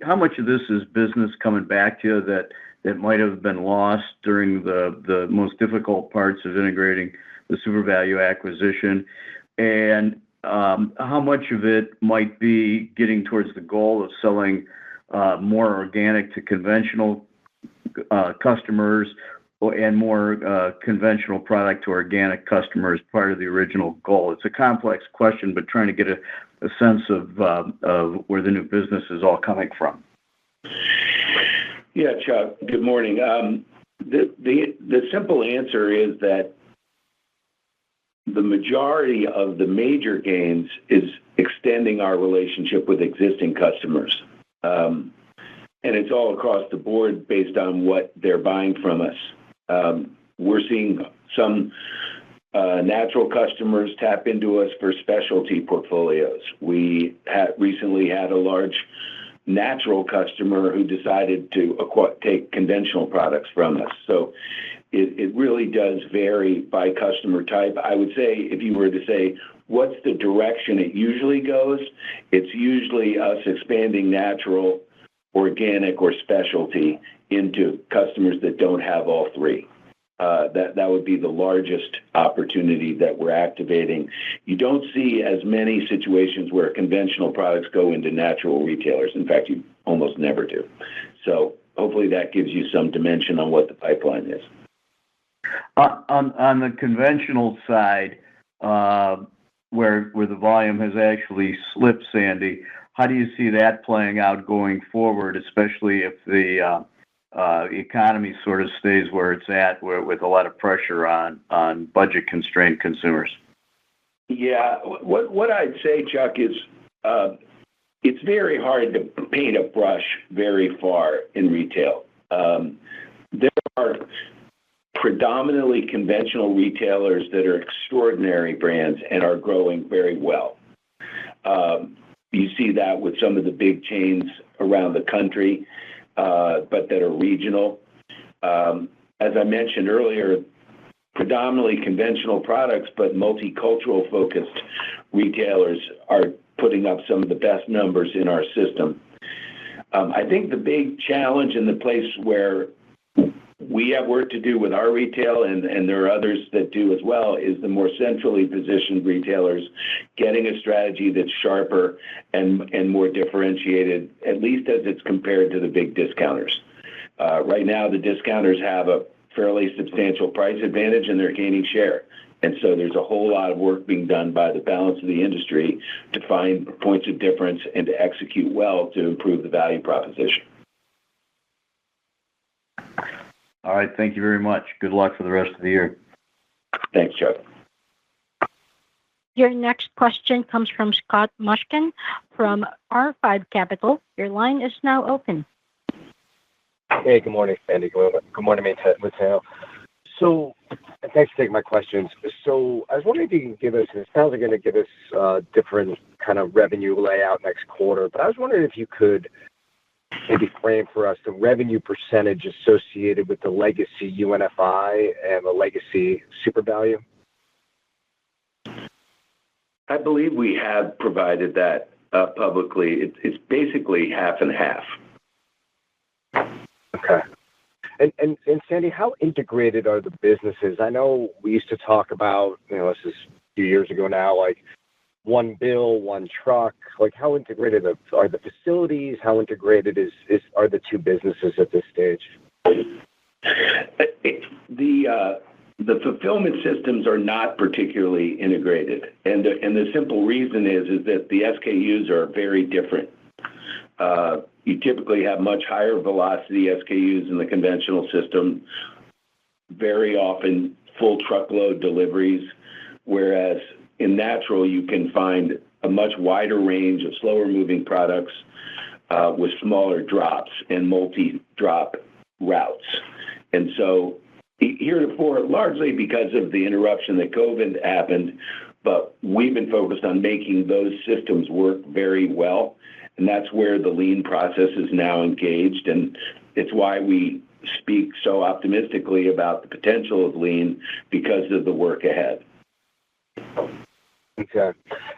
how much of this is business coming back to you that might have been lost during the most difficult parts of integrating the SuperValu acquisition? And how much of it might be getting towards the goal of selling more organic to conventional customers and more conventional product to organic customers part of the original goal? It's a complex question, but trying to get a sense of where the new business is all coming from. Yeah, Chuck, good morning. The simple answer is that the majority of the major gains is extending our relationship with existing customers. And it's all across the board based on what they're buying from us. We're seeing some natural customers tap into us for specialty portfolios. We recently had a large natural customer who decided to take conventional products from us. So it really does vary by customer type. I would say, if you were to say, what's the direction it usually goes, it's usually us expanding natural, organic, or specialty into customers that don't have all three. That would be the largest opportunity that we're activating. You don't see as many situations where conventional products go into natural retailers. In fact, you almost never do. So hopefully that gives you some dimension on what the pipeline is. On the conventional side, where the volume has actually slipped, Sandy, how do you see that playing out going forward, especially if the economy sort of stays where it's at, with a lot of pressure on budget-constrained consumers? Yeah, what I'd say, Chuck, is it's very hard to paint a brush very far in retail. There are predominantly conventional retailers that are extraordinary brands and are growing very well. You see that with some of the big chains around the country, but that are regional. As I mentioned earlier, predominantly conventional products, but multicultural focused retailers are putting up some of the best numbers in our system. I think the big challenge and the place where we have work to do with our retail, and there are others that do as well, is the more centrally positioned retailers getting a strategy that's sharper and more differentiated, at least as it's compared to the big discounters. Right now, the discounters have a fairly substantial price advantage, and they're gaining share. And so there's a whole lot of work being done by the balance of the industry to find points of difference and to execute well to improve the value proposition. All right. Thank you very much. Good luck for the rest of the year. Thanks, Chuck. Your next question comes from Scott Mushkin from R5 Capital. Your line is now open. Hey, good morning, Sandy. Good morning, Matteo. So, thanks for taking my questions. So, I was wondering if you can give us, and it sounds like you're going to give us different kind of revenue layout next quarter, but I was wondering if you could maybe frame for us the revenue percentage associated with the legacy UNFI and the legacy SuperValu. I believe we have provided that publicly. It's basically half and half. Okay. And Sandy, how integrated are the businesses? I know we used to talk about, this is a few years ago now, like one bill, one truck. Like, how integrated are the facilities? How integrated are the two businesses at this stage? The fulfillment systems are not particularly integrated, and the simple reason is that the SKUs are very different. You typically have much higher velocity SKUs in the conventional system, very often full truckload deliveries, whereas in natural you can find a much wider range of slower moving products with smaller drops and multi-drop routes. And so heretofore, largely because of the interruption that COVID happened, but we've been focused on making those systems work very well. And that's where the lean process is now engaged. And it's why we speak so optimistically about the potential of lean, because of the work ahead. Okay.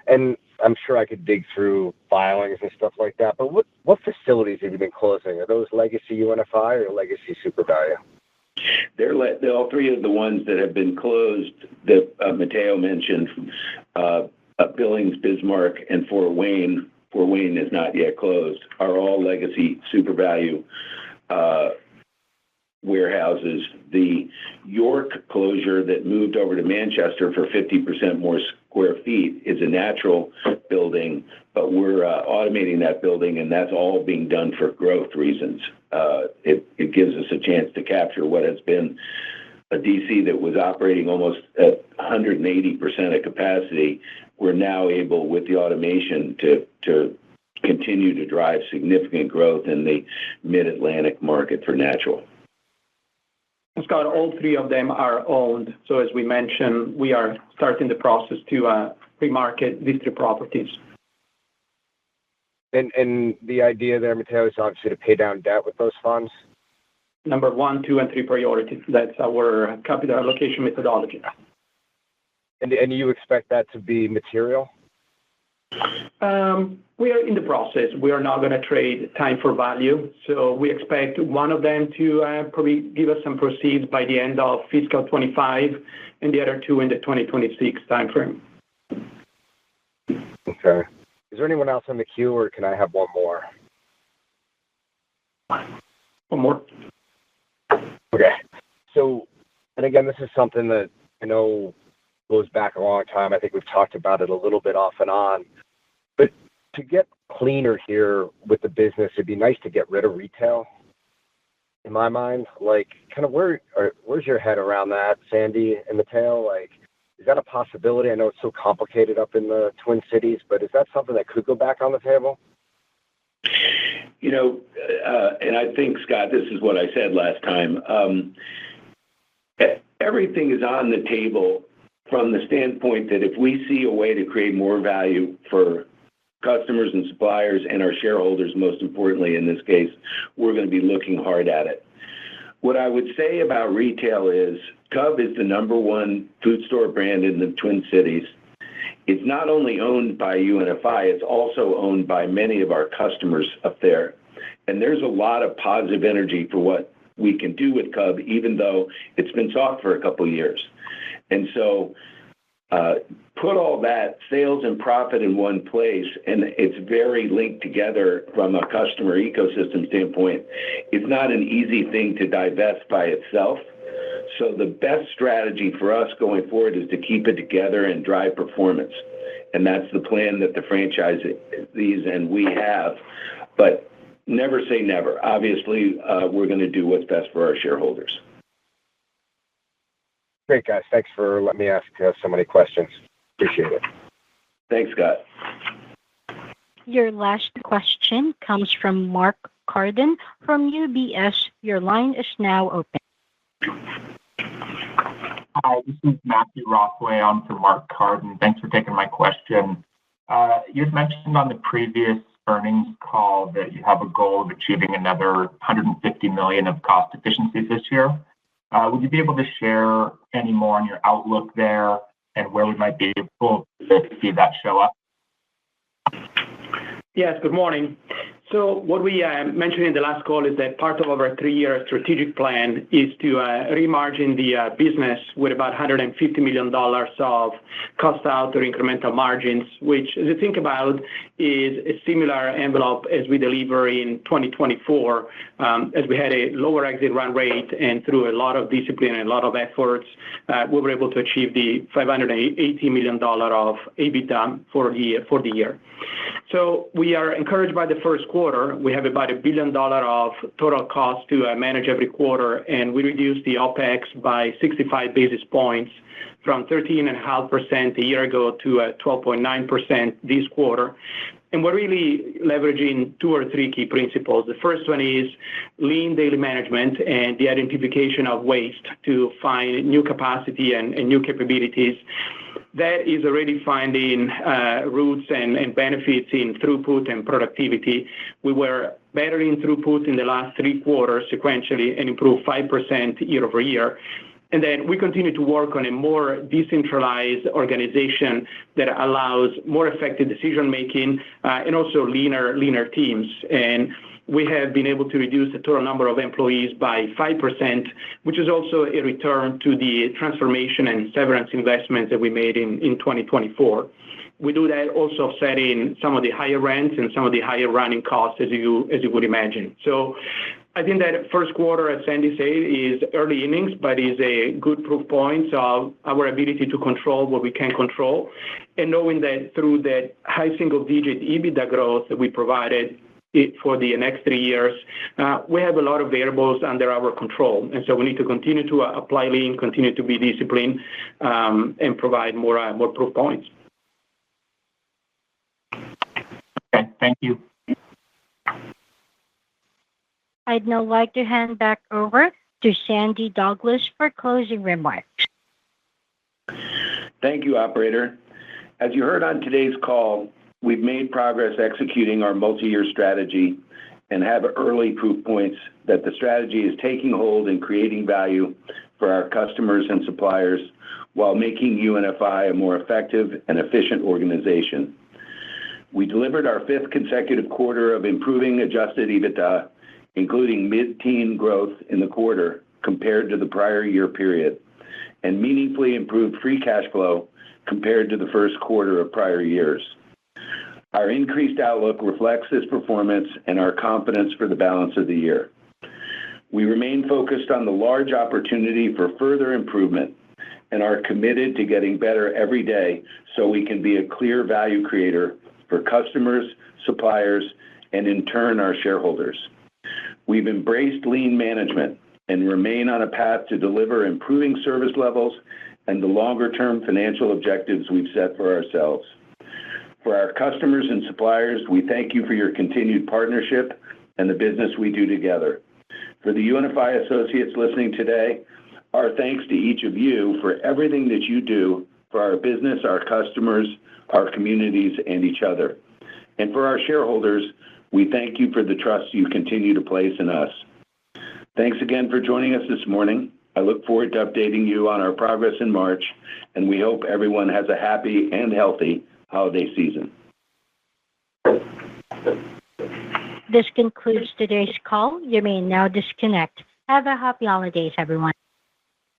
And I'm sure I could dig through filings and stuff like that, but what facilities have you been closing? Are those legacy UNFI or legacy SuperValu? They're all three of the ones that have been closed that Matteo mentioned, Billings, Bismarck, and Fort Wayne. Fort Wayne is not yet closed, are all legacy SuperValu warehouses. The York closure that moved over to Manchester for 50% more square feet is a natural building, but we're automating that building, and that's all being done for growth reasons. It gives us a chance to capture what has been a DC that was operating almost at 180% of capacity. We're now able, with the automation, to continue to drive significant growth in the mid-Atlantic market for natural. Scott, all three of them are owned. So as we mentioned, we are starting the process to pre-market these three properties. And the idea there, Matteo, is obviously to pay down debt with those funds? Number 1, 2, and 3 priorities. That's our capital allocation methodology. And you expect that to be material? We are in the process. We are not going to trade time for value. So we expect one of them to probably give us some proceeds by the end of fiscal 25 and the other two in the 2026 timeframe. Okay. Is there anyone else on the queue, or can I have one more? One more. Okay. So, and again, this is something that I know goes back a long time. I think we've talked about it a little bit off and on. But to get cleaner here with the business, it'd be nice to get rid of retail, in my mind. Like, kind of where's your head around that, Sandy and Matteo? Like, is that a possibility? I know it's so complicated up in the Twin Cities, but is that something that could go back on the table? You know, and I think, Scott, this is what I said last time. Everything is on the table from the standpoint that if we see a way to create more value for customers and suppliers and our shareholders, most importantly in this case, we're going to be looking hard at it. What I would say about retail is Cub is the number one food store brand in the Twin Cities. It's not only owned by UNFI, it's also owned by many of our customers up there. And there's a lot of positive energy for what we can do with Cub, even though it's been soft for a couple of years. And so put all that sales and profit in one place, and it's very linked together from a customer ecosystem standpoint. It's not an easy thing to divest by itself. So the best strategy for us going forward is to keep it together and drive performance. And that's the plan that the franchisees and we have. But never say never. Obviously, we're going to do what's best for our shareholders. Great, guys. Thanks for letting me ask so many questions. Appreciate it. Thanks, Scott. Your last question comes from Mark Carden from UBS. Your line is now open. Hi, this is Matthew Rothway on for Mark Carden. Thanks for taking my question. You had mentioned on the previous earnings call that you have a goal of achieving another $150 million of cost efficiencies this year. Would you be able to share any more on your outlook there and where we might be able to see that show up? Yes, good morning. So what we mentioned in the last call is that part of our 3-year strategic plan is to remargin the business with about $150 million of cost out or incremental margins, which, as you think about, is a similar envelope as we deliver in 2024, as we had a lower exit run rate, and through a lot of discipline and a lot of efforts, we were able to achieve the $580 million of EBITDA for the year. So we are encouraged by the first quarter. We have about $1 billion of total cost to manage every quarter, and we reduced the OPEX by 65 basis points from 13.5% a year ago to 12.9% this quarter. And we're really leveraging 2 or 3 key principles. The first one is lean daily management and the identification of waste to find new capacity and new capabilities. That is already finding roots and benefits in throughput and productivity. We were better in throughput in the last 3 quarters sequentially and improved 5% year over year. And then we continue to work on a more decentralized organization that allows more effective decision-making and also leaner teams. And we have been able to reduce the total number of employees by 5%, which is also a return to the transformation and severance investments that we made in 2024. We do that also offsetting some of the higher rents and some of the higher running costs, as you would imagine. So I think that first quarter, as Sandy said, is early innings, but is a good proof point of our ability to control what we can control. And knowing that through that high single-digit EBITDA growth that we provided for the next 3 years, we have a lot of variables under our control. And so we need to continue to apply lean, continue to be disciplined, and provide more proof points. Okay, thank you. I'd now like to hand back over to Sandy Douglas for closing remarks. Thank you, operator. As you heard on today's call, we've made progress executing our multi-year strategy and have early proof points that the strategy is taking hold and creating value for our customers and suppliers while making UNFI a more effective and efficient organization. We delivered our fifth consecutive quarter of improving adjusted EBITDA, including mid-teen growth in the quarter compared to the prior year period, and meaningfully improved free cash flow compared to the first quarter of prior years. Our increased outlook reflects this performance and our confidence for the balance of the year. We remain focused on the large opportunity for further improvement and are committed to getting better every day so we can be a clear value creator for customers, suppliers, and in turn, our shareholders. We've embraced lean management and remain on a path to deliver improving service levels and the longer-term financial objectives we've set for ourselves. For our customers and suppliers, we thank you for your continued partnership and the business we do together. For the UNFI associates listening today, our thanks to each of you for everything that you do for our business, our customers, our communities, and each other. And for our shareholders, we thank you for the trust you continue to place in us. Thanks again for joining us this morning. I look forward to updating you on our progress in March, and we hope everyone has a happy and healthy holiday season. This concludes today's call. You may now disconnect. Have a happy holidays, everyone.